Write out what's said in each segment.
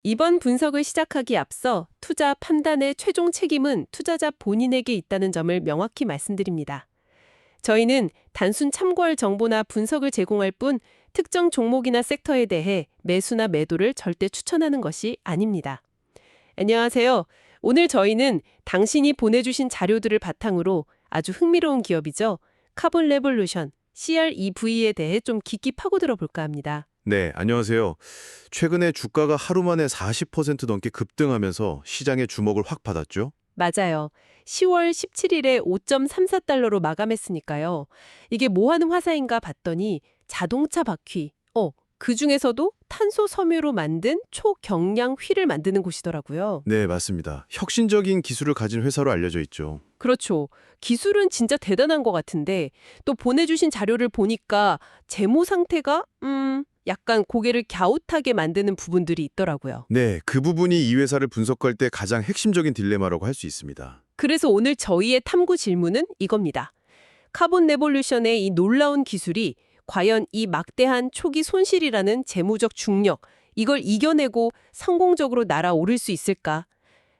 이번 분석을 시작하기 앞서 투자 판단의 최종 책임은 투자자 본인에게 있다는 점을 명확히 말씀드립니다. 저희는 단순 참고할 정보나 분석을 제공할 뿐 특정 종목이나 섹터에 대해 매수나 매도를 절대 추천하는 것이 아닙니다. 안녕하세요. 오늘 저희는 당신이 보내주신 자료들을 바탕으로 아주 흥미로운 기업이죠. 카본 레볼루션, CREV에 대해 좀 깊이 파고들어 볼까 합니다. 네, 안녕하세요. 최근에 주가가 하루 만에 40% 넘게 급등하면서 시장의 주목을 확 받았죠? 맞아요. 10월 17일에 5.34달러로 마감했으니까요. 이게 뭐 하는 화사인가 봤더니 자동차 바퀴, 그중에서도 탄소 섬유로 만든 초경량 휠을 만드는 곳이더라고요. 네, 맞습니다. 혁신적인 기술을 가진 회사로 알려져 있죠. 그렇죠. 기술은 진짜 대단한 것 같은데 또 보내주신 자료를 보니까 재무 상태가 약간 고개를 갸웃하게 만드는 부분들이 있더라고요. 네, 그 부분이 이 회사를 분석할 때 가장 핵심적인 딜레마라고 할 수 있습니다. 그래서 오늘 저희의 탐구 질문은 이겁니다. 카본 레볼루션의 이 놀라운 기술이 과연 이 막대한 초기 손실이라는 재무적 중력, 이걸 이겨내고 성공적으로 날아오를 수 있을까?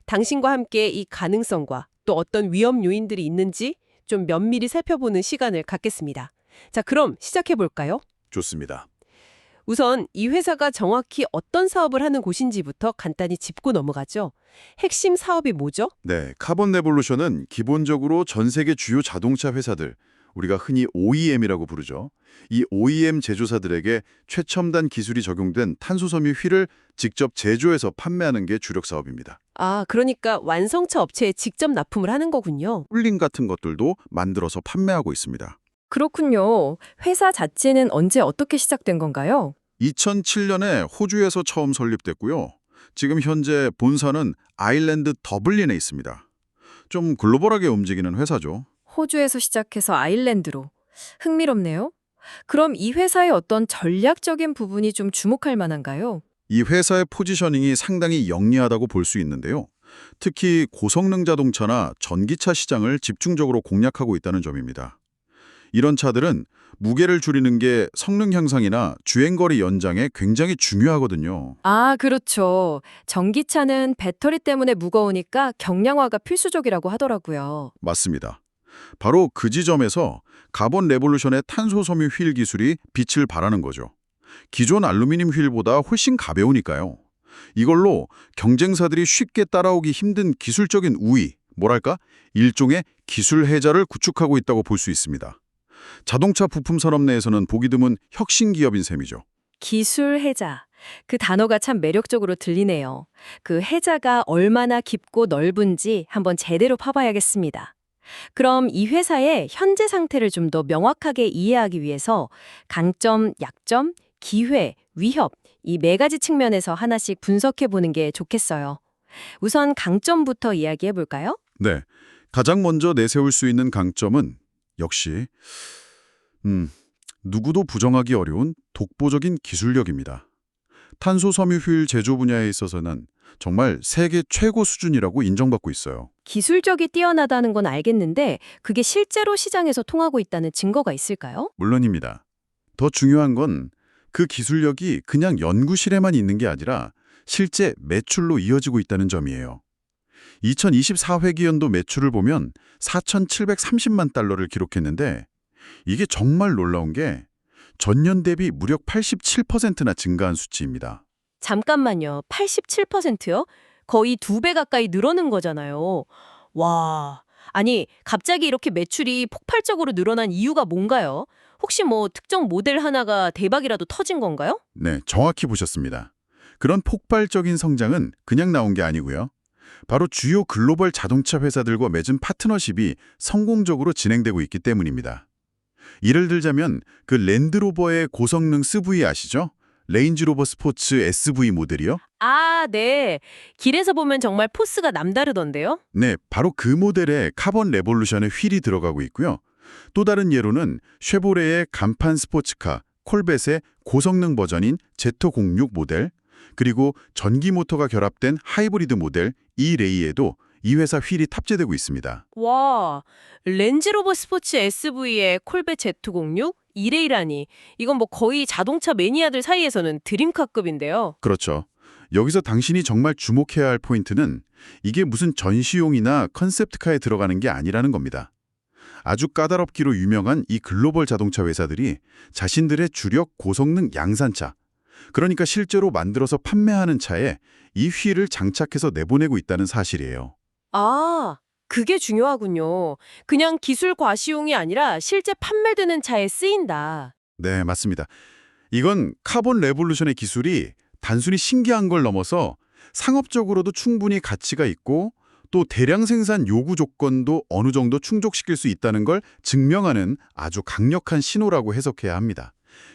당신과 함께 이 가능성과 또 어떤 위험 요인들이 있는지 좀 면밀히 살펴보는 시간을 갖겠습니다. 자, 그럼 시작해 볼까요? 좋습니다. 우선 이 회사가 정확히 어떤 사업을 하는 곳인지부터 간단히 짚고 넘어가죠. 핵심 사업이 뭐죠? 네, 카본 레볼루션은 기본적으로 전 세계 주요 자동차 회사들, 우리가 흔히 OEM이라고 부르죠. 이 OEM 제조사들에게 최첨단 기술이 적용된 탄소섬유 휠을 직접 제조해서 판매하는 게 주력 사업입니다. 아, 그러니까 완성차 업체에 직접 납품을 하는 거군요. 쿨링 같은 것들도 만들어서 판매하고 있습니다. 그렇군요. 회사 자체는 언제 어떻게 시작된 건가요? 2007년에 호주에서 처음 설립됐고요. 지금 현재 본사는 아일랜드 더블린에 있습니다. 좀 글로벌하게 움직이는 회사죠. 호주에서 시작해서 아일랜드로. 흥미롭네요. 그럼 이 회사의 어떤 전략적인 부분이 좀 주목할 만한가요? 이 회사의 포지셔닝이 상당히 영리하다고 볼 수 있는데요. 특히 고성능 자동차나 전기차 시장을 집중적으로 공략하고 있다는 점입니다. 이런 차들은 무게를 줄이는 게 성능 향상이나 주행거리 연장에 굉장히 중요하거든요. 아, 그렇죠. 전기차는 배터리 때문에 무거우니까 경량화가 필수적이라고 하더라고요. 맞습니다. 바로 그 지점에서 카본 레볼루션의 탄소 섬유 휠 기술이 빛을 발하는 거죠. 기존 알루미늄 휠보다 훨씬 가벼우니까요. 이걸로 경쟁사들이 쉽게 따라오기 힘든 기술적인 우위, 뭐랄까? 일종의 기술 해자를 구축하고 있다고 볼 수 있습니다. 자동차 부품 산업 내에서는 보기 드문 혁신 기업인 셈이죠. 기술 해자. 그 단어가 참 매력적으로 들리네요. 그 해자가 얼마나 깊고 넓은지 한번 제대로 파봐야겠습니다. 그럼 이 회사의 현재 상태를 좀 더 명확하게 이해하기 위해서 강점, 약점, 기회, 위협 이 네 가지 측면에서 하나씩 분석해 보는 게 좋겠어요. 우선 강점부터 이야기해 볼까요? 네, 가장 먼저 내세울 수 있는 강점은 역시 누구도 부정하기 어려운 독보적인 기술력입니다. 탄소 섬유 휠 제조 분야에 있어서는 정말 세계 최고 수준이라고 인정받고 있어요. 기술력이 뛰어나다는 건 알겠는데 그게 실제로 시장에서 통하고 있다는 증거가 있을까요? 물론입니다. 더 중요한 건 그 기술력이 그냥 연구실에만 있는 게 아니라 실제 매출로 이어지고 있다는 점이에요. 2024회기연도 매출을 보면 4,730만 달러를 기록했는데 이게 정말 놀라운 게 전년 대비 무려 87%나 증가한 수치입니다. 잠깐만요. 87%요? 거의 2배 가까이 늘어난 거잖아요. 와, 아니 갑자기 이렇게 매출이 폭발적으로 늘어난 이유가 뭔가요? 혹시 뭐 특정 모델 하나가 대박이라도 터진 건가요? 네, 정확히 보셨습니다. 그런 폭발적인 성장은 그냥 나온 게 아니고요. 바로 주요 글로벌 자동차 회사들과 맺은 파트너십이 성공적으로 진행되고 있기 때문입니다. 예를 들자면 그 랜드로버의 고성능 SUV 아시죠? 레인지로버 스포츠 SV 모델이요? 아, 네. 길에서 보면 정말 포스가 남다르던데요? 네, 바로 그 모델에 카본 레볼루션의 휠이 들어가고 있고요. 또 다른 예로는 쉐보레의 간판 스포츠카, 콜벳의 고성능 버전인 제터06 모델, 그리고 전기 모터가 결합된 하이브리드 모델 E-레이에도 이 회사 휠이 탑재되고 있습니다. 와, 렌즈로버 스포츠 SV의 콜벳 Z06? 이레이라니. 이건 뭐 거의 자동차 매니아들 사이에서는 드림카급인데요. 그렇죠. 여기서 당신이 정말 주목해야 할 포인트는 이게 무슨 전시용이나 컨셉트카에 들어가는 게 아니라는 겁니다. 아주 까다롭기로 유명한 이 글로벌 자동차 회사들이 자신들의 주력 고성능 양산차, 그러니까 실제로 만들어서 판매하는 차에 이 휠을 장착해서 내보내고 있다는 사실이에요. 아, 그게 중요하군요. 그냥 기술 과시용이 아니라 실제 판매되는 차에 쓰인다. 네, 맞습니다. 이건 카본 레볼루션의 기술이 단순히 신기한 걸 넘어서 상업적으로도 충분히 가치가 있고 또 대량 생산 요구 조건도 어느 정도 충족시킬 수 있다는 걸 증명하는 아주 강력한 신호라고 해석해야 합니다.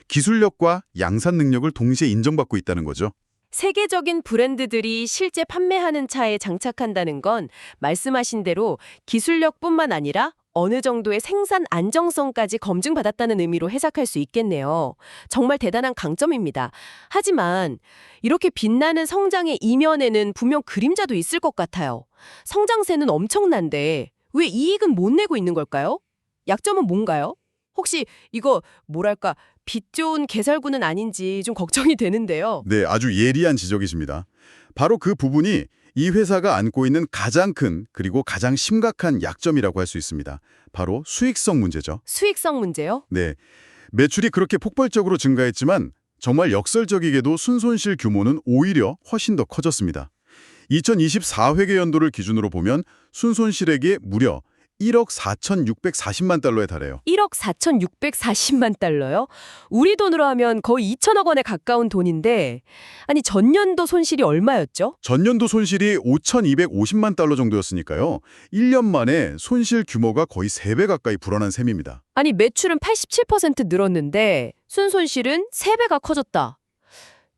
기술력과 양산 능력을 동시에 인정받고 있다는 거죠. 세계적인 브랜드들이 실제 판매하는 차에 장착한다는 건 말씀하신 대로 기술력뿐만 아니라 어느 정도의 생산 안정성까지 검증받았다는 의미로 해석할 수 있겠네요. 정말 대단한 강점입니다. 하지만 이렇게 빛나는 성장의 이면에는 분명 그림자도 있을 것 같아요. 성장세는 엄청난데 왜 이익은 못 내고 있는 걸까요? 약점은 뭔가요? 혹시 이거 뭐랄까 빛 좋은 개설구는 아닌지 좀 걱정이 되는데요. 네, 아주 예리한 지적이십니다. 바로 그 부분이 이 회사가 안고 있는 가장 큰 그리고 가장 심각한 약점이라고 할 수 있습니다. 바로 수익성 문제죠. 수익성 문제요? 네, 매출이 그렇게 폭발적으로 증가했지만 정말 역설적이게도 순손실 규모는 오히려 훨씬 더 커졌습니다. 2024회계 연도를 기준으로 보면 순손실액이 무려 1억 4,640만 달러에 달해요. 1억 4,640만 달러요? 우리 돈으로 하면 거의 2천억 원에 가까운 돈인데 아니 전년도 손실이 얼마였죠? 전년도 손실이 5,250만 달러 정도였으니까요. 1년 만에 손실 규모가 거의 3배 가까이 불어난 셈입니다. 아니 매출은 87% 늘었는데 순손실은 3배가 커졌다.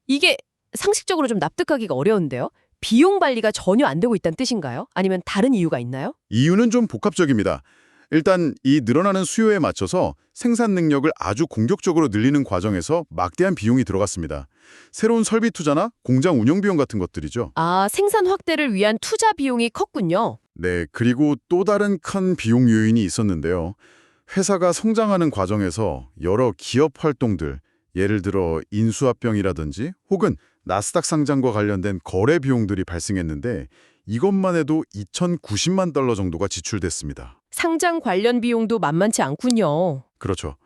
이게 상식적으로 좀 납득하기가 어려운데요. 비용 관리가 전혀 안 되고 있다는 뜻인가요? 아니면 다른 이유가 있나요? 이유는 좀 복합적입니다. 일단 이 늘어나는 수요에 맞춰서 생산 능력을 아주 공격적으로 늘리는 과정에서 막대한 비용이 들어갔습니다. 새로운 설비 투자나 공장 운영 비용 같은 것들이죠. 아, 생산 확대를 위한 투자 비용이 컸군요. 네, 그리고 또 다른 큰 비용 요인이 있었는데요. 회사가 성장하는 과정에서 여러 기업 활동들, 예를 들어 인수합병이라든지 혹은 나스닥 상장과 관련된 거래 비용들이 발생했는데 이것만 해도 2,090만 달러 정도가 지출됐습니다. 상장 관련 비용도 만만치 않군요. 그렇죠.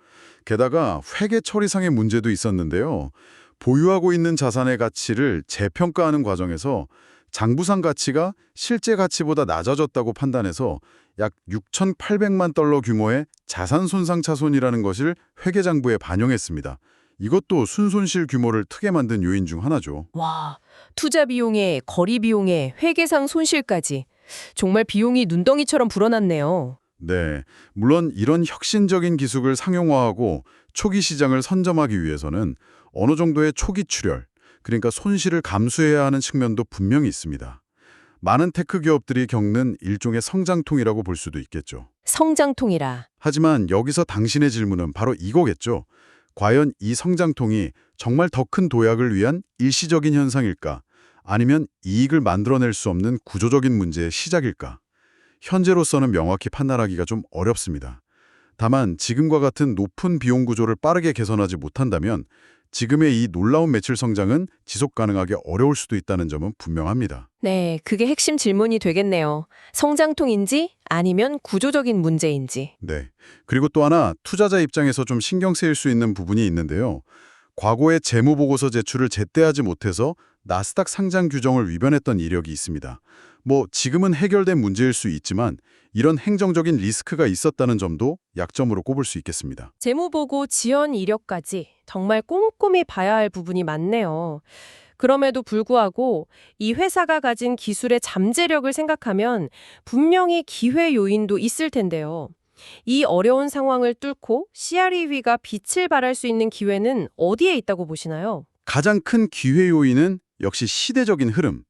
게다가 회계 처리상의 문제도 있었는데요. 보유하고 있는 자산의 가치를 재평가하는 과정에서 장부상 가치가 실제 가치보다 낮아졌다고 판단해서 약 6,800만 달러 규모의 자산 손상 차손이라는 것을 회계장부에 반영했습니다. 이것도 순손실 규모를 크게 만든 요인 중 하나죠. 와, 투자 비용에 거리 비용에 회계상 손실까지 정말 비용이 눈덩이처럼 불어났네요. 네, 물론 이런 혁신적인 기술을 상용화하고 초기 시장을 선점하기 위해서는 어느 정도의 초기 출혈, 그러니까 손실을 감수해야 하는 측면도 분명히 있습니다. 많은 테크 기업들이 겪는 일종의 성장통이라고 볼 수도 있겠죠. 성장통이라. 하지만 여기서 당신의 질문은 바로 이거겠죠. 과연 이 성장통이 정말 더 큰 도약을 위한 일시적인 현상일까? 아니면 이익을 만들어낼 수 없는 구조적인 문제의 시작일까? 현재로서는 명확히 판단하기가 좀 어렵습니다. 다만 지금과 같은 높은 비용 구조를 빠르게 개선하지 못한다면 지금의 이 놀라운 매출 성장은 지속 가능하기 어려울 수도 있다는 점은 분명합니다. 네, 그게 핵심 질문이 되겠네요. 성장통인지 아니면 구조적인 문제인지. 네. 그리고 또 하나 투자자 입장에서 좀 신경 쓰일 수 있는 부분이 있는데요. 과거에 재무보고서 제출을 제때 하지 못해서 나스닥 상장 규정을 위반했던 이력이 있습니다. 지금은 해결된 문제일 수 있지만 이런 행정적인 리스크가 있었다는 점도 약점으로 꼽을 수 있겠습니다. 재무보고 지연 이력까지 정말 꼼꼼히 봐야 할 부분이 많네요. 그럼에도 불구하고 이 회사가 가진 기술의 잠재력을 생각하면 분명히 기회 요인도 있을 텐데요. 이 어려운 상황을 뚫고 CREV가 빛을 발할 수 있는 기회는 어디에 있다고 보시나요? 가장 큰 기회 요인은 역시 시대적인 흐름,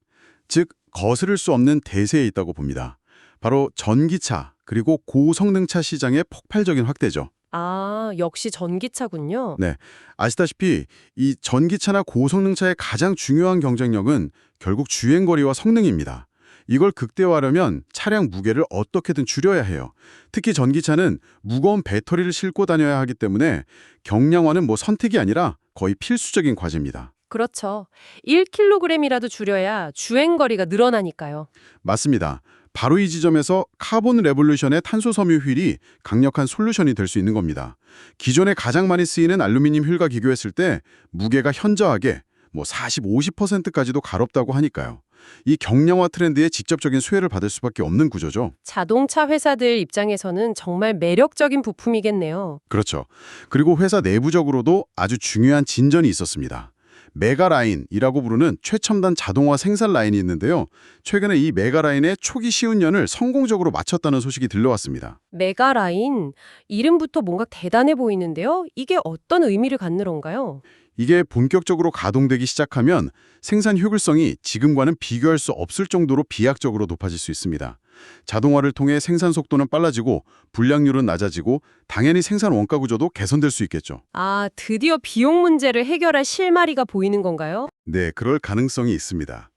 즉 거스를 수 없는 대세에 있다고 봅니다. 바로 전기차 그리고 고성능차 시장의 폭발적인 확대죠. 아, 역시 전기차군요. 네, 아시다시피 이 전기차나 고성능차의 가장 중요한 경쟁력은 결국 주행거리와 성능입니다. 이걸 극대화하려면 차량 무게를 어떻게든 줄여야 해요. 특히 전기차는 무거운 배터리를 싣고 다녀야 하기 때문에 경량화는 선택이 아니라 거의 필수적인 과제입니다. 그렇죠. 1kg이라도 줄여야 주행거리가 늘어나니까요. 맞습니다. 바로 이 지점에서 카본 레볼루션의 탄소 섬유 휠이 강력한 솔루션이 될 수 있는 겁니다. 기존에 가장 많이 쓰이는 알루미늄 휠과 기교했을 때 무게가 현저하게 40, 50%까지도 가롭다고 하니까요. 이 경량화 트렌드에 직접적인 수혜를 받을 수밖에 없는 구조죠. 자동차 회사들 입장에서는 정말 매력적인 부품이겠네요. 그렇죠. 그리고 회사 내부적으로도 아주 중요한 진전이 있었습니다. 메가라인이라고 부르는 최첨단 자동화 생산 라인이 있는데요. 최근에 이 메가라인의 초기 시운년을 성공적으로 마쳤다는 소식이 들려왔습니다. 메가라인, 이름부터 뭔가 대단해 보이는데요. 이게 어떤 의미를 갖는 건가요? 이게 본격적으로 가동되기 시작하면 생산 효율성이 지금과는 비교할 수 없을 정도로 비약적으로 높아질 수 있습니다. 자동화를 통해 생산 속도는 빨라지고 불량률은 낮아지고 당연히 생산 원가 구조도 개선될 수 있겠죠. 아, 드디어 비용 문제를 해결할 실마리가 보이는 건가요? 네, 그럴 가능성이 있습니다.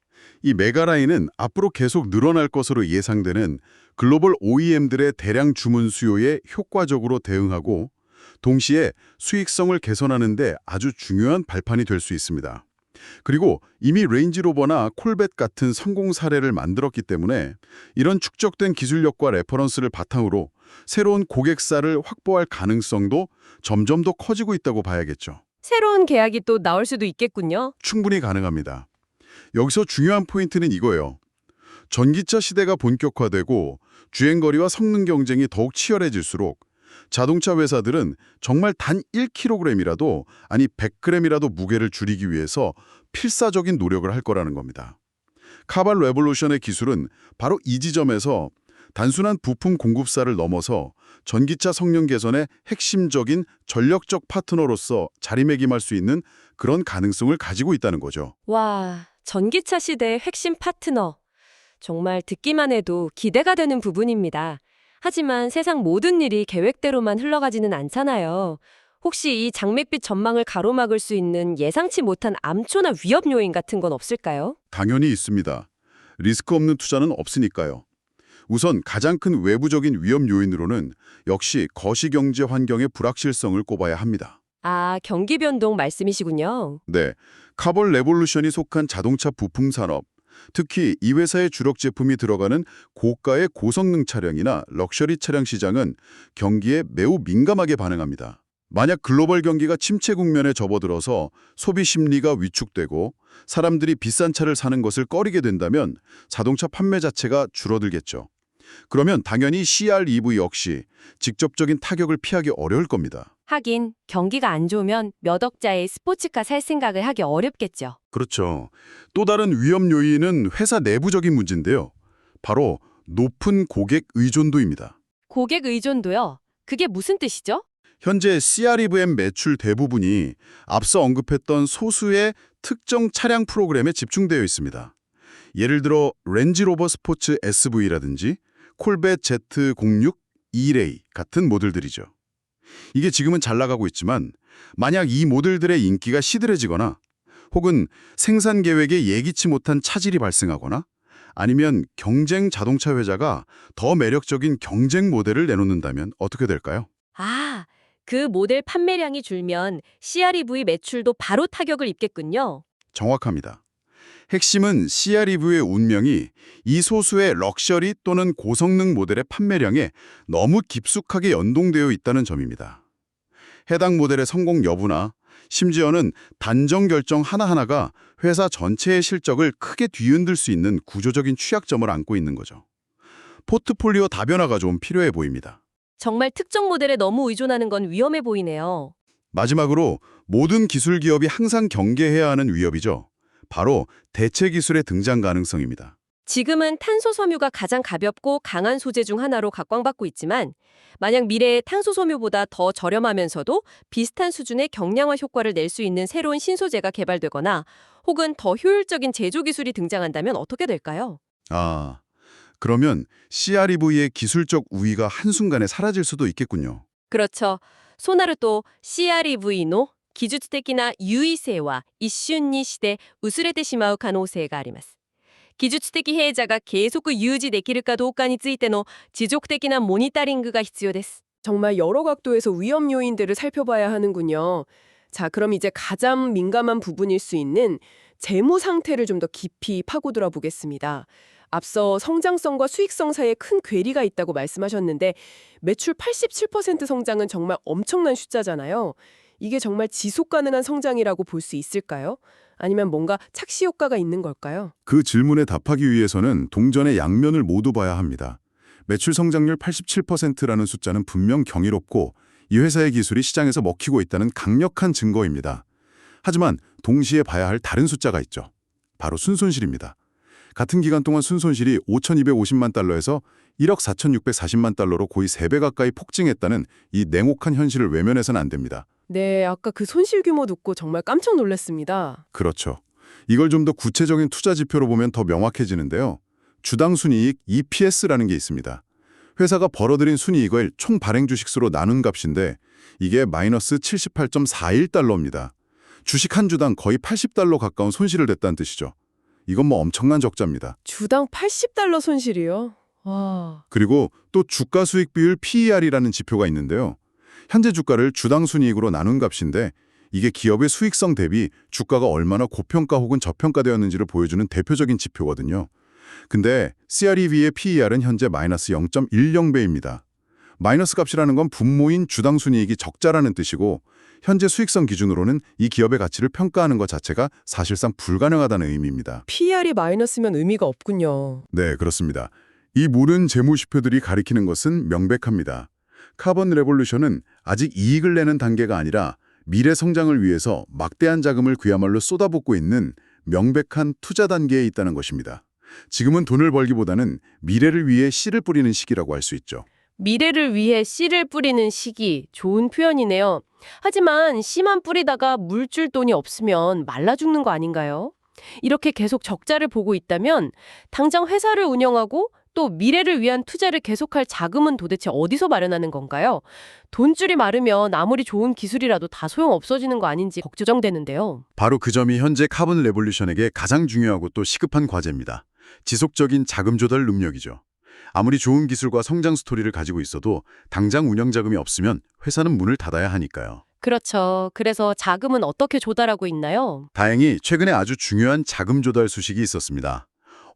이 메가라인은 앞으로 계속 늘어날 것으로 예상되는 글로벌 OEM들의 대량 주문 수요에 효과적으로 대응하고 동시에 수익성을 개선하는 데 아주 중요한 발판이 될 수 있습니다. 그리고 이미 레인지로버나 콜벳 같은 성공 사례를 만들었기 때문에 이런 축적된 기술력과 레퍼런스를 바탕으로 새로운 고객사를 확보할 가능성도 점점 더 커지고 있다고 봐야겠죠. 새로운 계약이 또 나올 수도 있겠군요. 충분히 가능합니다. 여기서 중요한 포인트는 이거예요. 전기차 시대가 본격화되고 주행거리와 성능 경쟁이 더욱 치열해질수록 자동차 회사들은 정말 단 1kg이라도 아니 100g이라도 무게를 줄이기 위해서 필사적인 노력을 할 거라는 겁니다. 카본 레볼루션의 기술은 바로 이 지점에서 단순한 부품 공급사를 넘어서 전기차 성능 개선의 핵심적인 전력적 파트너로서 자리매김할 수 있는 그런 가능성을 가지고 있다는 거죠. 와, 전기차 시대의 핵심 파트너. 정말 듣기만 해도 기대가 되는 부분입니다. 하지만 세상 모든 일이 계획대로만 흘러가지는 않잖아요. 혹시 이 장밋빛 전망을 가로막을 수 있는 예상치 못한 암초나 위협 요인 같은 건 없을까요? 당연히 있습니다. 리스크 없는 투자는 없으니까요. 우선 가장 큰 외부적인 위험 요인으로는 역시 거시경제 환경의 불확실성을 꼽아야 합니다. 아, 경기 변동 말씀이시군요. 네, 카본 레볼루션이 속한 자동차 부품 산업, 특히 이 회사의 주력 제품이 들어가는 고가의 고성능 차량이나 럭셔리 차량 시장은 경기에 매우 민감하게 반응합니다. 만약 글로벌 경기가 침체 국면에 접어들어서 소비 심리가 위축되고 사람들이 비싼 차를 사는 것을 꺼리게 된다면 자동차 판매 자체가 줄어들겠죠. 그러면 당연히 CR-EV 역시 직접적인 타격을 피하기 어려울 겁니다. 하긴 경기가 안 좋으면 몇 억짜리 스포츠카 살 생각을 하기 어렵겠죠. 그렇죠. 또 다른 위험 요인은 회사 내부적인 문제인데요. 바로 높은 고객 의존도입니다. 고객 의존도요? 그게 무슨 뜻이죠? 현재 CR-EVM 매출 대부분이 앞서 언급했던 소수의 특정 차량 프로그램에 집중되어 있습니다. 예를 들어 렌지로버 스포츠 SV라든지 콜벳 Z06 E-Ray 같은 모델들이죠. 이게 지금은 잘 나가고 있지만 만약 이 모델들의 인기가 시들해지거나 혹은 생산 계획에 예기치 못한 차질이 발생하거나 아니면 경쟁 자동차 회사가 더 매력적인 경쟁 모델을 내놓는다면 어떻게 될까요? 아, 그 모델 판매량이 줄면 CR-EV 매출도 바로 타격을 입겠군요. 정확합니다. 핵심은 CR-EV의 운명이 이 소수의 럭셔리 또는 고성능 모델의 판매량에 너무 깊숙하게 연동되어 있다는 점입니다. 해당 모델의 성공 여부나 심지어는 단정 결정 하나하나가 회사 전체의 실적을 크게 뒤흔들 수 있는 구조적인 취약점을 안고 있는 거죠. 포트폴리오 다변화가 좀 필요해 보입니다. 정말 특정 모델에 너무 의존하는 건 위험해 보이네요. 마지막으로 모든 기술 기업이 항상 경계해야 하는 위협이죠. 바로 대체 기술의 등장 가능성입니다. 지금은 탄소 섬유가 가장 가볍고 강한 소재 중 하나로 각광받고 있지만 만약 미래에 탄소 섬유보다 더 저렴하면서도 비슷한 수준의 경량화 효과를 낼 수 있는 새로운 신소재가 개발되거나 혹은 더 효율적인 제조 기술이 등장한다면 어떻게 될까요? 아, 그러면 CR-EV의 기술적 우위가 한순간에 사라질 수도 있겠군요. 그렇죠. 소나르도 CR-EV노技術的な優位性は一瞬にして薄れてしまう可能性があります。技術的弊社が継続有事できるかどうかについての持続的なモニタリングが必要です。 정말 여러 각도에서 위험 요인들을 살펴봐야 하는군요. 자, 그럼 이제 가장 민감한 부분일 수 있는 재무 상태를 좀 더 깊이 파고들어 보겠습니다. 앞서 성장성과 수익성 사이에 큰 괴리가 있다고 말씀하셨는데 매출 87% 성장은 정말 엄청난 숫자잖아요. 이게 정말 지속 가능한 성장이라고 볼 수 있을까요? 아니면 뭔가 착시 효과가 있는 걸까요? 그 질문에 답하기 위해서는 동전의 양면을 모두 봐야 합니다. 매출 성장률 87%라는 숫자는 분명 경이롭고 이 회사의 기술이 시장에서 먹히고 있다는 강력한 증거입니다. 하지만 동시에 봐야 할 다른 숫자가 있죠. 바로 순손실입니다. 같은 기간 동안 순손실이 5,250만 달러에서 1억 4,640만 달러로 거의 3배 가까이 폭증했다는 이 냉혹한 현실을 외면해서는 안 됩니다. 네, 아까 그 손실 규모 듣고 정말 깜짝 놀랐습니다. 그렇죠. 이걸 좀 더 구체적인 투자 지표로 보면 더 명확해지는데요. 주당 순이익 EPS라는 게 있습니다. 회사가 벌어들인 순이익을 총 발행 주식수로 나눈 값인데 이게 마이너스 78.41달러입니다. 주식 한 주당 거의 80달러 가까운 손실을 냈다는 뜻이죠. 이건 뭐 엄청난 적자입니다. 주당 80달러 손실이요? 와. 그리고 또 주가 수익 비율 PER이라는 지표가 있는데요. 현재 주가를 주당 순이익으로 나눈 값인데 이게 기업의 수익성 대비 주가가 얼마나 고평가 혹은 저평가되었는지를 보여주는 대표적인 지표거든요. 근데 CREV의 PER은 현재 마이너스 0.10배입니다. 마이너스 값이라는 건 분모인 주당 순이익이 적자라는 뜻이고 현재 수익성 기준으로는 이 기업의 가치를 평가하는 것 자체가 사실상 불가능하다는 의미입니다. PR이 마이너스면 의미가 없군요. 네, 그렇습니다. 이 모든 재무지표들이 가리키는 것은 명백합니다. 카본 레볼루션은 아직 이익을 내는 단계가 아니라 미래 성장을 위해서 막대한 자금을 그야말로 쏟아붓고 있는 명백한 투자 단계에 있다는 것입니다. 지금은 돈을 벌기보다는 미래를 위해 씨를 뿌리는 시기라고 할 수 있죠. 미래를 위해 씨를 뿌리는 시기, 좋은 표현이네요. 하지만 씨만 뿌리다가 물 줄 돈이 없으면 말라 죽는 거 아닌가요? 이렇게 계속 적자를 보고 있다면 당장 회사를 운영하고 또 미래를 위한 투자를 계속할 자금은 도대체 어디서 마련하는 건가요? 돈줄이 마르면 아무리 좋은 기술이라도 다 소용 없어지는 거 아닌지 걱정되는데요. 바로 그 점이 현재 카본 레볼루션에게 가장 중요하고 또 시급한 과제입니다. 지속적인 자금 조달 능력이죠. 아무리 좋은 기술과 성장 스토리를 가지고 있어도 당장 운영 자금이 없으면 회사는 문을 닫아야 하니까요. 그렇죠. 그래서 자금은 어떻게 조달하고 있나요? 다행히 최근에 아주 중요한 자금 조달 소식이 있었습니다.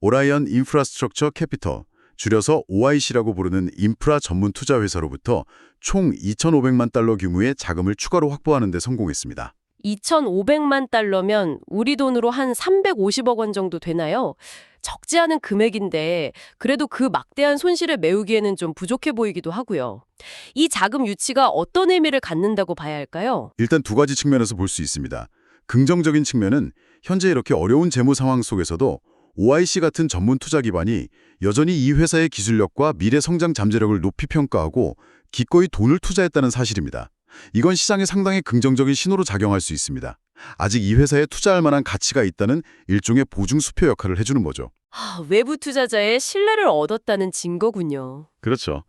오라이언 인프라스트럭처 캐피털, 줄여서 OIC라고 부르는 인프라 전문 투자 회사로부터 총 2,500만 달러 규모의 자금을 추가로 확보하는 데 성공했습니다. 2,500만 달러면 우리 돈으로 한 350억 원 정도 되나요? 적지 않은 금액인데 그래도 그 막대한 손실을 메우기에는 좀 부족해 보이기도 하고요. 이 자금 유치가 어떤 의미를 갖는다고 봐야 할까요? 일단 두 가지 측면에서 볼 수 있습니다. 긍정적인 측면은 현재 이렇게 어려운 재무 상황 속에서도 OIC 같은 전문 투자 기반이 여전히 이 회사의 기술력과 미래 성장 잠재력을 높이 평가하고 기꺼이 돈을 투자했다는 사실입니다. 이건 시장에 상당히 긍정적인 신호로 작용할 수 있습니다. 아직 이 회사에 투자할 만한 가치가 있다는 일종의 보증 수표 역할을 해주는 거죠. 외부 투자자의 신뢰를 얻었다는 증거군요. 그렇죠.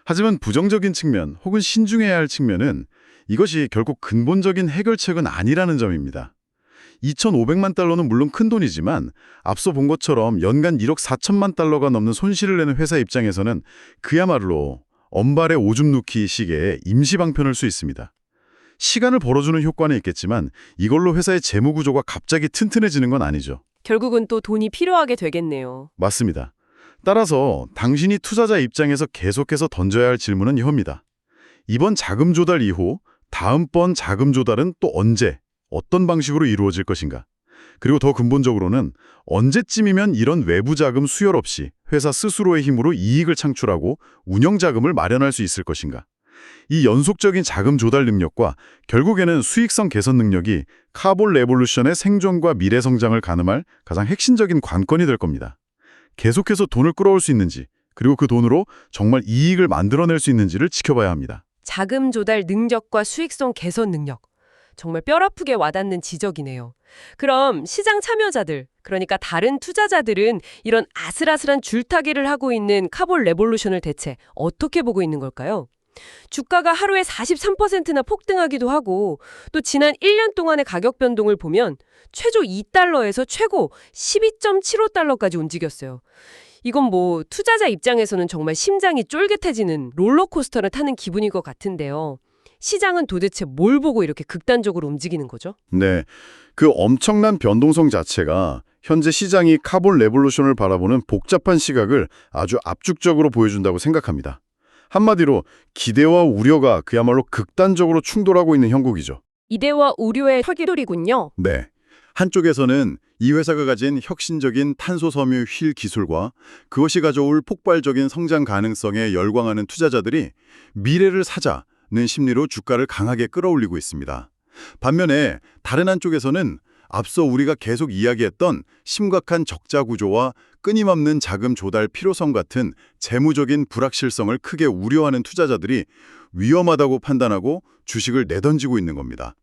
하지만 부정적인 측면 혹은 신중해야 할 측면은 이것이 결국 근본적인 해결책은 아니라는 점입니다. 2,500만 달러는 물론 큰 돈이지만 앞서 본 것처럼 연간 1억 4천만 달러가 넘는 손실을 내는 회사 입장에서는 그야말로 엄발의 오줌 누기 시기에 임시 방편일 수 있습니다. 시간을 벌어주는 효과는 있겠지만 이걸로 회사의 재무 구조가 갑자기 튼튼해지는 건 아니죠. 결국은 또 돈이 필요하게 되겠네요. 맞습니다. 따라서 당신이 투자자 입장에서 계속해서 던져야 할 질문은 이겁니다. 이번 자금 조달 이후 다음번 자금 조달은 또 언제, 어떤 방식으로 이루어질 것인가? 그리고 더 근본적으로는 언제쯤이면 이런 외부 자금 수혈 없이 회사 스스로의 힘으로 이익을 창출하고 운영 자금을 마련할 수 있을 것인가? 이 연속적인 자금 조달 능력과 결국에는 수익성 개선 능력이 카본 레볼루션의 생존과 미래 성장을 가늠할 가장 핵심적인 관건이 될 겁니다. 계속해서 돈을 끌어올 수 있는지, 그리고 그 돈으로 정말 이익을 만들어낼 수 있는지를 지켜봐야 합니다. 자금 조달 능력과 수익성 개선 능력. 정말 뼈아프게 와닿는 지적이네요. 그럼 시장 참여자들, 그러니까 다른 투자자들은 이런 아슬아슬한 줄타기를 하고 있는 카본 레볼루션을 대체 어떻게 보고 있는 걸까요? 주가가 하루에 43%나 폭등하기도 하고 또 지난 1년 동안의 가격 변동을 보면 최저 2달러에서 최고 12.75달러까지 움직였어요. 이건 뭐 투자자 입장에서는 정말 심장이 쫄깃해지는 롤러코스터를 타는 기분일 것 같은데요. 시장은 도대체 뭘 보고 이렇게 극단적으로 움직이는 거죠? 네, 그 엄청난 변동성 자체가 현재 시장이 카본 레볼루션을 바라보는 복잡한 시각을 아주 압축적으로 보여준다고 생각합니다. 한마디로 기대와 우려가 그야말로 극단적으로 충돌하고 있는 형국이죠. 이대와 우려의 혈기돌이군요. 네. 한쪽에서는 이 회사가 가진 혁신적인 탄소 섬유 휠 기술과 그것이 가져올 폭발적인 성장 가능성에 열광하는 투자자들이 미래를 사자는 심리로 주가를 강하게 끌어올리고 있습니다. 반면에 다른 한쪽에서는 앞서 우리가 계속 이야기했던 심각한 적자 구조와 끊임없는 자금 조달 필요성 같은 재무적인 불확실성을 크게 우려하는 투자자들이 위험하다고 판단하고 주식을 내던지고 있는 겁니다.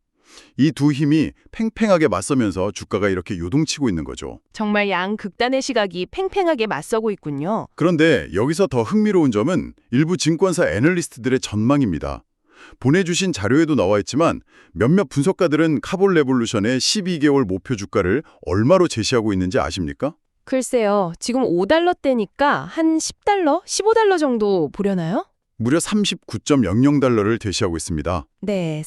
이 두 힘이 팽팽하게 맞서면서 주가가 이렇게 요동치고 있는 거죠. 정말 양극단의 시각이 팽팽하게 맞서고 있군요. 그런데 여기서 더 흥미로운 점은 일부 증권사 애널리스트들의 전망입니다. 보내주신 자료에도 나와 있지만 몇몇 분석가들은 카본 레볼루션의 12개월 목표 주가를 얼마로 제시하고 있는지 아십니까? 글쎄요. 지금 5달러대니까 한 10달러? 15달러 정도 보려나요? 무려 39.00달러를 제시하고 있습니다. 네,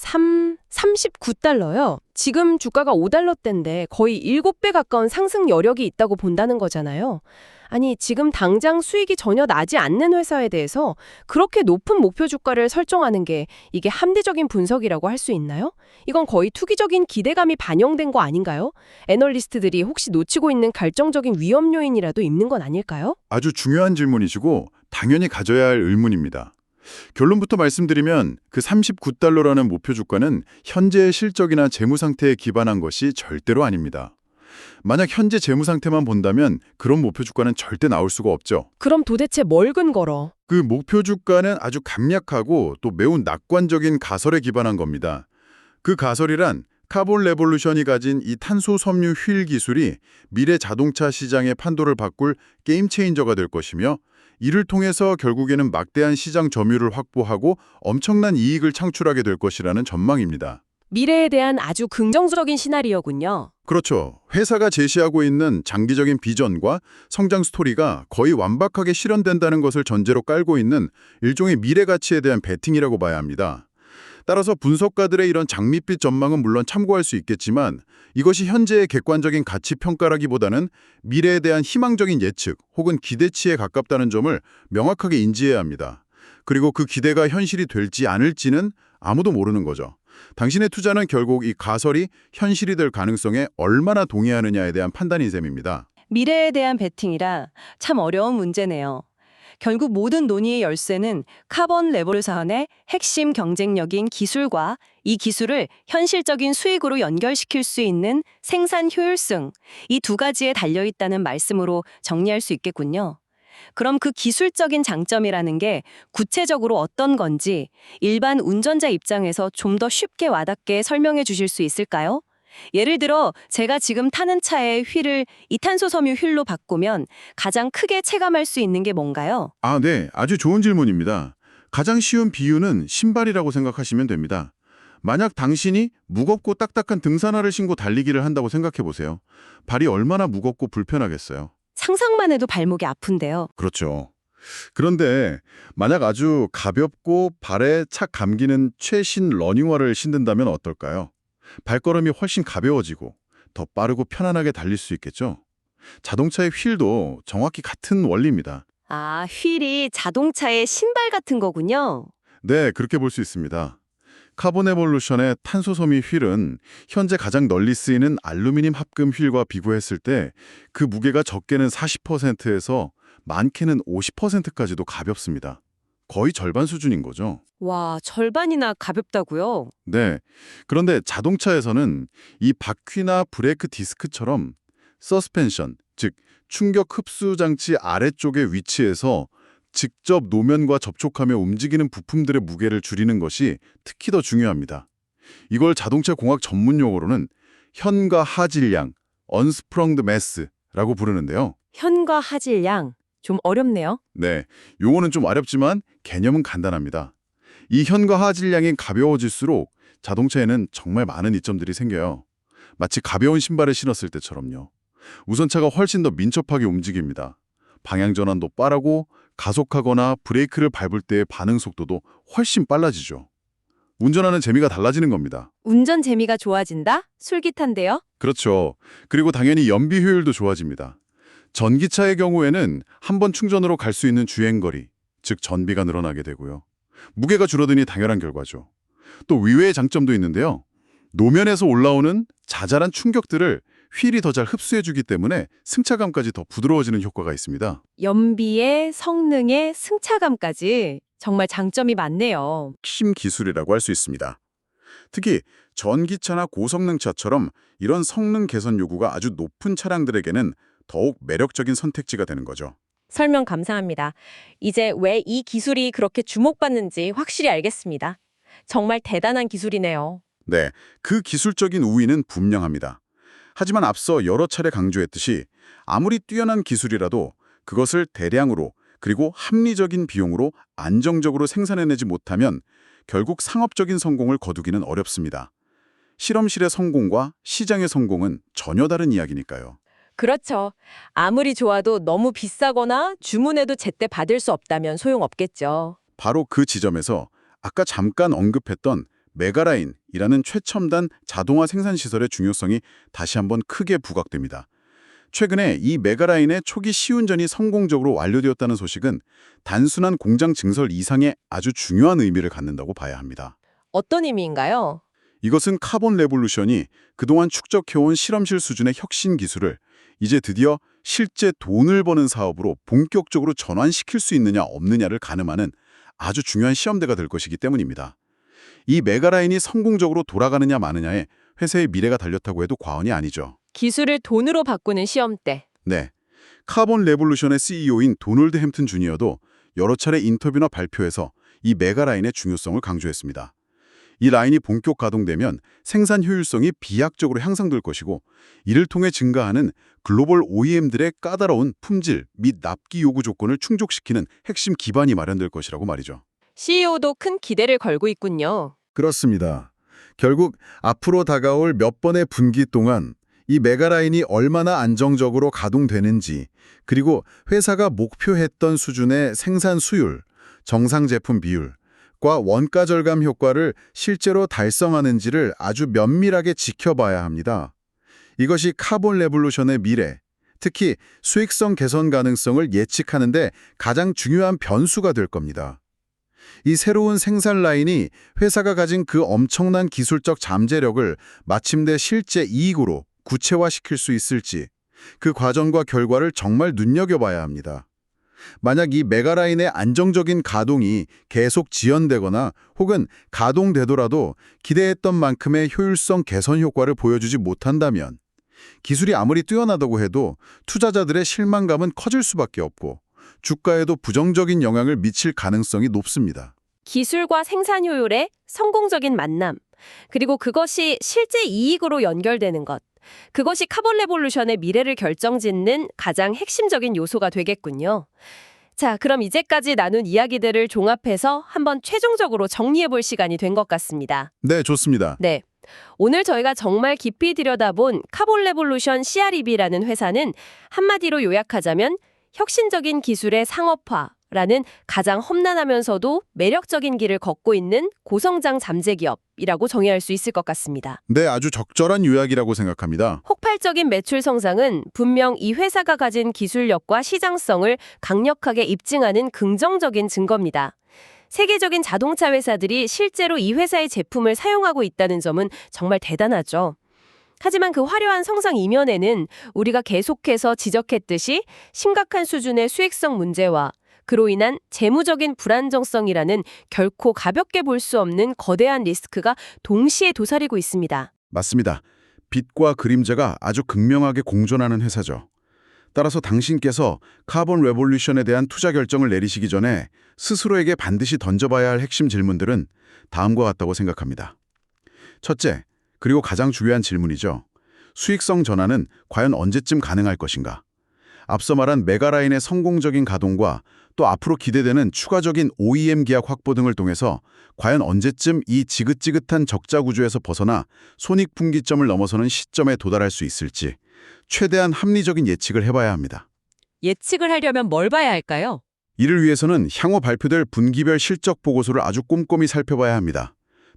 39달러요. 지금 주가가 5달러대인데 거의 7배 가까운 상승 여력이 있다고 본다는 거잖아요. 아니, 지금 당장 수익이 전혀 나지 않는 회사에 대해서 그렇게 높은 목표 주가를 설정하는 게 이게 합리적인 분석이라고 할 수 있나요? 이건 거의 투기적인 기대감이 반영된 거 아닌가요? 애널리스트들이 혹시 놓치고 있는 결정적인 위험 요인이라도 있는 건 아닐까요? 아주 중요한 질문이시고 당연히 가져야 할 의문입니다. 결론부터 말씀드리면 그 39달러라는 목표 주가는 현재의 실적이나 재무 상태에 기반한 것이 절대로 아닙니다. 만약 현재 재무 상태만 본다면 그런 목표 주가는 절대 나올 수가 없죠. 그럼 도대체 뭘 근거로? 그 목표 주가는 아주 간략하고 또 매우 낙관적인 가설에 기반한 겁니다. 그 가설이란 카본 레볼루션이 가진 이 탄소 섬유 휠 기술이 미래 자동차 시장의 판도를 바꿀 게임 체인저가 될 것이며 이를 통해서 결국에는 막대한 시장 점유율을 확보하고 엄청난 이익을 창출하게 될 것이라는 전망입니다. 미래에 대한 아주 긍정적인 시나리오군요. 그렇죠. 회사가 제시하고 있는 장기적인 비전과 성장 스토리가 거의 완벽하게 실현된다는 것을 전제로 깔고 있는 일종의 미래 가치에 대한 베팅이라고 봐야 합니다. 따라서 분석가들의 이런 장밋빛 전망은 물론 참고할 수 있겠지만 이것이 현재의 객관적인 가치 평가라기보다는 미래에 대한 희망적인 예측 혹은 기대치에 가깝다는 점을 명확하게 인지해야 합니다. 그리고 그 기대가 현실이 될지 않을지는 아무도 모르는 거죠. 당신의 투자는 결국 이 가설이 현실이 될 가능성에 얼마나 동의하느냐에 대한 판단인 셈입니다. 미래에 대한 베팅이라 참 어려운 문제네요. 결국 모든 논의의 열쇠는 카본 레볼루션의 핵심 경쟁력인 기술과 이 기술을 현실적인 수익으로 연결시킬 수 있는 생산 효율성, 이 두 가지에 달려있다는 말씀으로 정리할 수 있겠군요. 그럼 그 기술적인 장점이라는 게 구체적으로 어떤 건지 일반 운전자 입장에서 좀 더 쉽게 와닿게 설명해 주실 수 있을까요? 예를 들어 제가 지금 타는 차의 휠을 이 탄소 섬유 휠로 바꾸면 가장 크게 체감할 수 있는 게 뭔가요? 네. 아주 좋은 질문입니다. 가장 쉬운 비유는 신발이라고 생각하시면 됩니다. 만약 당신이 무겁고 딱딱한 등산화를 신고 달리기를 한다고 생각해 보세요. 발이 얼마나 무겁고 불편하겠어요. 상상만 해도 발목이 아픈데요. 그렇죠. 그런데 만약 아주 가볍고 발에 착 감기는 최신 러닝화를 신는다면 어떨까요? 발걸음이 훨씬 가벼워지고 더 빠르고 편안하게 달릴 수 있겠죠? 자동차의 휠도 정확히 같은 원리입니다. 아, 휠이 자동차의 신발 같은 거군요. 네, 그렇게 볼 수 있습니다. 카본 에볼루션의 탄소 섬유 휠은 현재 가장 널리 쓰이는 알루미늄 합금 휠과 비교했을 때 그 무게가 적게는 40%에서 많게는 50%까지도 가볍습니다. 거의 절반 수준인 거죠. 와, 절반이나 가볍다고요? 네. 그런데 자동차에서는 이 바퀴나 브레이크 디스크처럼 서스펜션, 즉 충격 흡수 장치 아래쪽에 위치해서 직접 노면과 접촉하며 움직이는 부품들의 무게를 줄이는 것이 특히 더 중요합니다. 이걸 자동차 공학 전문 용어로는 현과 하질량, unsprunged mass라고 부르는데요. 현과 하질량. 좀 어렵네요. 네, 용어는 좀 어렵지만 개념은 간단합니다. 이 현과 하질량이 가벼워질수록 자동차에는 정말 많은 이점들이 생겨요. 마치 가벼운 신발을 신었을 때처럼요. 우선차가 훨씬 더 민첩하게 움직입니다. 방향 전환도 빠르고 가속하거나 브레이크를 밟을 때의 반응 속도도 훨씬 빨라지죠. 운전하는 재미가 달라지는 겁니다. 운전 재미가 좋아진다? 솔깃한데요? 그렇죠. 그리고 당연히 연비 효율도 좋아집니다. 전기차의 경우에는 한 번 충전으로 갈 수 있는 주행거리, 즉 전비가 늘어나게 되고요. 무게가 줄어드니 당연한 결과죠. 또 의외의 장점도 있는데요. 노면에서 올라오는 자잘한 충격들을 휠이 더 잘 흡수해주기 때문에 승차감까지 더 부드러워지는 효과가 있습니다. 연비에 성능에 승차감까지 정말 장점이 많네요. 핵심 기술이라고 할 수 있습니다. 특히 전기차나 고성능차처럼 이런 성능 개선 요구가 아주 높은 차량들에게는 더욱 매력적인 선택지가 되는 거죠. 설명 감사합니다. 이제 왜 이 기술이 그렇게 주목받는지 확실히 알겠습니다. 정말 대단한 기술이네요. 네, 그 기술적인 우위는 분명합니다. 하지만 앞서 여러 차례 강조했듯이 아무리 뛰어난 기술이라도 그것을 대량으로 그리고 합리적인 비용으로 안정적으로 생산해내지 못하면 결국 상업적인 성공을 거두기는 어렵습니다. 실험실의 성공과 시장의 성공은 전혀 다른 이야기니까요. 그렇죠. 아무리 좋아도 너무 비싸거나 주문해도 제때 받을 수 없다면 소용없겠죠. 바로 그 지점에서 아까 잠깐 언급했던 메가라인이라는 최첨단 자동화 생산시설의 중요성이 다시 한번 크게 부각됩니다. 최근에 이 메가라인의 초기 시운전이 성공적으로 완료되었다는 소식은 단순한 공장 증설 이상의 아주 중요한 의미를 갖는다고 봐야 합니다. 어떤 의미인가요? 이것은 카본 레볼루션이 그동안 축적해온 실험실 수준의 혁신 기술을 이제 드디어 실제 돈을 버는 사업으로 본격적으로 전환시킬 수 있느냐 없느냐를 가늠하는 아주 중요한 시험대가 될 것이기 때문입니다. 이 메가라인이 성공적으로 돌아가느냐 마느냐에 회사의 미래가 달렸다고 해도 과언이 아니죠. 기술을 돈으로 바꾸는 시험대. 네, 카본 레볼루션의 CEO인 도널드 햄튼 주니어도 여러 차례 인터뷰나 발표에서 이 메가라인의 중요성을 강조했습니다. 이 라인이 본격 가동되면 생산 효율성이 비약적으로 향상될 것이고 이를 통해 증가하는 글로벌 OEM들의 까다로운 품질 및 납기 요구 조건을 충족시키는 핵심 기반이 마련될 것이라고 말이죠. CEO도 큰 기대를 걸고 있군요. 그렇습니다. 결국 앞으로 다가올 몇 번의 분기 동안 이 메가라인이 얼마나 안정적으로 가동되는지, 그리고 회사가 목표했던 수준의 생산 수율, 정상 제품 비율과 원가 절감 효과를 실제로 달성하는지를 아주 면밀하게 지켜봐야 합니다. 이것이 카본 레볼루션의 미래, 특히 수익성 개선 가능성을 예측하는 데 가장 중요한 변수가 될 겁니다. 이 새로운 생산 라인이 회사가 가진 그 엄청난 기술적 잠재력을 마침내 실제 이익으로 구체화시킬 수 있을지, 그 과정과 결과를 정말 눈여겨봐야 합니다. 만약 이 메가라인의 안정적인 가동이 계속 지연되거나 혹은 가동되더라도 기대했던 만큼의 효율성 개선 효과를 보여주지 못한다면 기술이 아무리 뛰어나다고 해도 투자자들의 실망감은 커질 수밖에 없고 주가에도 부정적인 영향을 미칠 가능성이 높습니다. 기술과 생산 효율의 성공적인 만남, 그리고 그것이 실제 이익으로 연결되는 것. 그것이 카본 레볼루션의 미래를 결정짓는 가장 핵심적인 요소가 되겠군요. 자, 그럼 이제까지 나눈 이야기들을 종합해서 한번 최종적으로 정리해볼 시간이 된 것 같습니다. 네, 좋습니다. 네. 오늘 저희가 정말 깊이 들여다본 카본 레볼루션 CREB라는 회사는 한마디로 요약하자면 혁신적인 기술의 상업화라는 가장 험난하면서도 매력적인 길을 걷고 있는 고성장 잠재 기업이라고 정의할 수 있을 것 같습니다. 네, 아주 적절한 요약이라고 생각합니다. 폭발적인 매출 성장은 분명 이 회사가 가진 기술력과 시장성을 강력하게 입증하는 긍정적인 증거입니다. 세계적인 자동차 회사들이 실제로 이 회사의 제품을 사용하고 있다는 점은 정말 대단하죠. 하지만 그 화려한 성장 이면에는 우리가 계속해서 지적했듯이 심각한 수준의 수익성 문제와 그로 인한 재무적인 불안정성이라는 결코 가볍게 볼 수 없는 거대한 리스크가 동시에 도사리고 있습니다. 맞습니다. 빛과 그림자가 아주 극명하게 공존하는 회사죠. 따라서 당신께서 카본 레볼루션에 대한 투자 결정을 내리시기 전에 스스로에게 반드시 던져봐야 할 핵심 질문들은 다음과 같다고 생각합니다. 첫째, 그리고 가장 중요한 질문이죠. 수익성 전환은 과연 언제쯤 가능할 것인가? 앞서 말한 메가라인의 성공적인 가동과 또 앞으로 기대되는 추가적인 OEM 계약 확보 등을 통해서 과연 언제쯤 이 지긋지긋한 적자 구조에서 벗어나 손익분기점을 넘어서는 시점에 도달할 수 있을지 최대한 합리적인 예측을 해봐야 합니다. 예측을 하려면 뭘 봐야 할까요? 이를 위해서는 향후 발표될 분기별 실적 보고서를 아주 꼼꼼히 살펴봐야 합니다.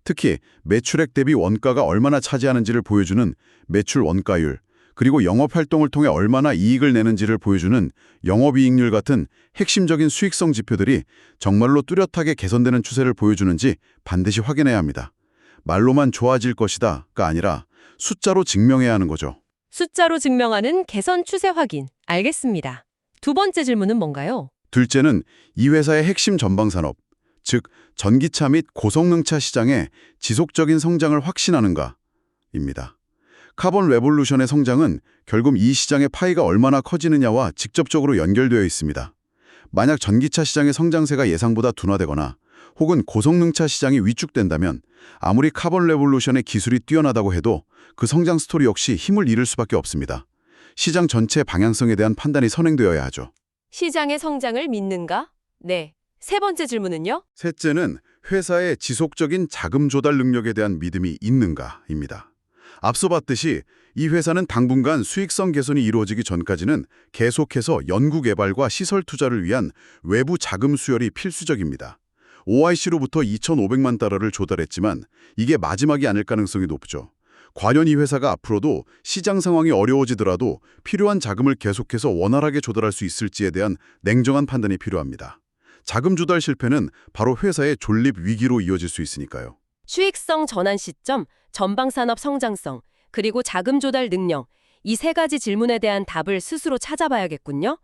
특히 매출액 대비 원가가 얼마나 차지하는지를 보여주는 매출 원가율, 그리고 영업활동을 통해 얼마나 이익을 내는지를 보여주는 영업이익률 같은 핵심적인 수익성 지표들이 정말로 뚜렷하게 개선되는 추세를 보여주는지 반드시 확인해야 합니다. 말로만 좋아질 것이다가 아니라 숫자로 증명해야 하는 거죠. 숫자로 증명하는 개선 추세 확인. 알겠습니다. 두 번째 질문은 뭔가요? 둘째는 이 회사의 핵심 전방산업, 즉 전기차 및 고성능차 시장의 지속적인 성장을 확신하는가입니다. 카본 레볼루션의 성장은 결국 이 시장의 파이가 얼마나 커지느냐와 직접적으로 연결되어 있습니다. 만약 전기차 시장의 성장세가 예상보다 둔화되거나 혹은 고성능차 시장이 위축된다면 아무리 카본 레볼루션의 기술이 뛰어나다고 해도 그 성장 스토리 역시 힘을 잃을 수밖에 없습니다. 시장 전체 방향성에 대한 판단이 선행되어야 하죠. 시장의 성장을 믿는가? 네. 세 번째 질문은요? 셋째는 회사의 지속적인 자금 조달 능력에 대한 믿음이 있는가입니다. 앞서 봤듯이 이 회사는 당분간 수익성 개선이 이루어지기 전까지는 계속해서 연구개발과 시설 투자를 위한 외부 자금 수혈이 필수적입니다. OIC로부터 2,500만 달러를 조달했지만 이게 마지막이 아닐 가능성이 높죠. 과연 이 회사가 앞으로도 시장 상황이 어려워지더라도 필요한 자금을 계속해서 원활하게 조달할 수 있을지에 대한 냉정한 판단이 필요합니다. 자금 조달 실패는 바로 회사의 존립 위기로 이어질 수 있으니까요. 수익성 전환 시점, 전방산업 성장성, 그리고 자금 조달 능력, 이 세 가지 질문에 대한 답을 스스로 찾아봐야겠군요.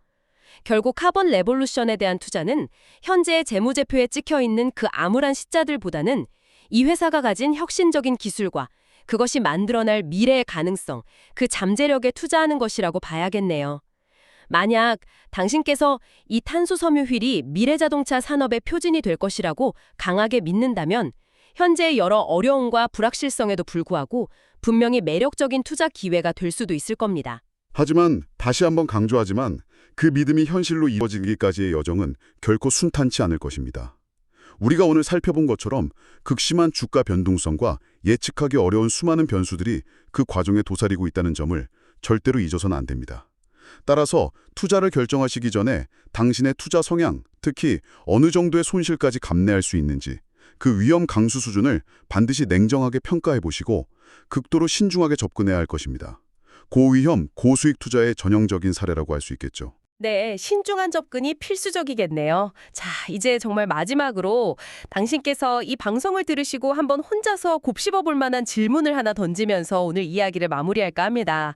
결국 카본 레볼루션에 대한 투자는 현재의 재무제표에 찍혀있는 그 암울한 숫자들보다는 이 회사가 가진 혁신적인 기술과 그것이 만들어낼 미래의 가능성, 그 잠재력에 투자하는 것이라고 봐야겠네요. 만약 당신께서 이 탄소 섬유 휠이 미래 자동차 산업의 표준이 될 것이라고 강하게 믿는다면 현재의 여러 어려움과 불확실성에도 불구하고 분명히 매력적인 투자 기회가 될 수도 있을 겁니다. 하지만 다시 한번 강조하지만 그 믿음이 현실로 이어지기까지의 여정은 결코 순탄치 않을 것입니다. 우리가 오늘 살펴본 것처럼 극심한 주가 변동성과 예측하기 어려운 수많은 변수들이 그 과정에 도사리고 있다는 점을 절대로 잊어서는 안 됩니다. 따라서 투자를 결정하시기 전에 당신의 투자 성향, 특히 어느 정도의 손실까지 감내할 수 있는지 그 위험 강수 수준을 반드시 냉정하게 평가해 보시고 극도로 신중하게 접근해야 할 것입니다. 고위험, 고수익 투자의 전형적인 사례라고 할 수 있겠죠. 네, 신중한 접근이 필수적이겠네요. 자, 이제 정말 마지막으로 당신께서 이 방송을 들으시고 한번 혼자서 곱씹어 볼 만한 질문을 하나 던지면서 오늘 이야기를 마무리할까 합니다.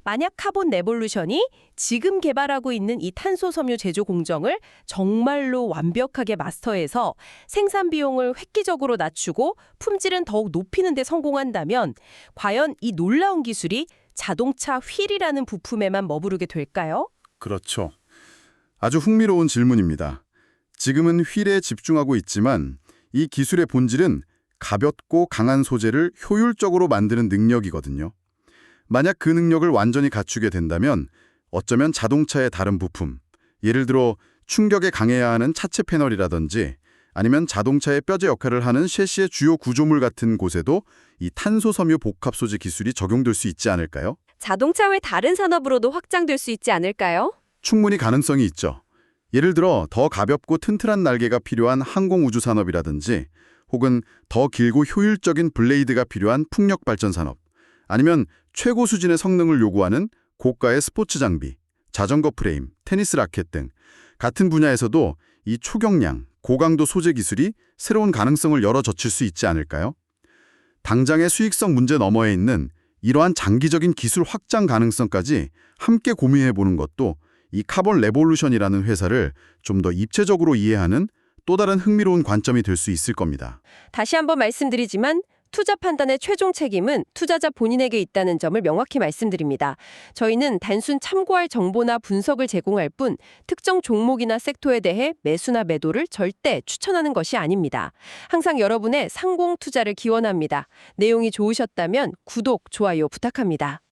만약 카본 레볼루션이 지금 개발하고 있는 이 탄소 섬유 제조 공정을 정말로 완벽하게 마스터해서 생산 비용을 획기적으로 낮추고 품질은 더욱 높이는 데 성공한다면 과연 이 놀라운 기술이 자동차 휠이라는 부품에만 머무르게 될까요? 그렇죠. 아주 흥미로운 질문입니다. 지금은 휠에 집중하고 있지만 이 기술의 본질은 가볍고 강한 소재를 효율적으로 만드는 능력이거든요. 만약 그 능력을 완전히 갖추게 된다면 어쩌면 자동차의 다른 부품, 예를 들어 충격에 강해야 하는 차체 패널이라든지 아니면 자동차의 뼈제 역할을 하는 셰시의 주요 구조물 같은 곳에도 이 탄소 섬유 복합 소재 기술이 적용될 수 있지 않을까요? 자동차 외 다른 산업으로도 확장될 수 있지 않을까요? 충분히 가능성이 있죠. 예를 들어 더 가볍고 튼튼한 날개가 필요한 항공우주 산업이라든지 혹은 더 길고 효율적인 블레이드가 필요한 풍력 발전 산업, 아니면 최고 수준의 성능을 요구하는 고가의 스포츠 장비, 자전거 프레임, 테니스 라켓 등 같은 분야에서도 이 초경량, 고강도 소재 기술이 새로운 가능성을 열어젖힐 수 있지 않을까요? 당장의 수익성 문제 너머에 있는 이러한 장기적인 기술 확장 가능성까지 함께 고민해보는 것도 이 카본 레볼루션이라는 회사를 좀 더 입체적으로 이해하는 또 다른 흥미로운 관점이 될 수 있을 겁니다. 다시 한번 말씀드리지만 투자 판단의 최종 책임은 투자자 본인에게 있다는 점을 명확히 말씀드립니다. 저희는 단순 참고할 정보나 분석을 제공할 뿐 특정 종목이나 섹터에 대해 매수나 매도를 절대 추천하는 것이 아닙니다. 항상 여러분의 상공 투자를 기원합니다. 내용이 좋으셨다면 구독, 좋아요 부탁합니다.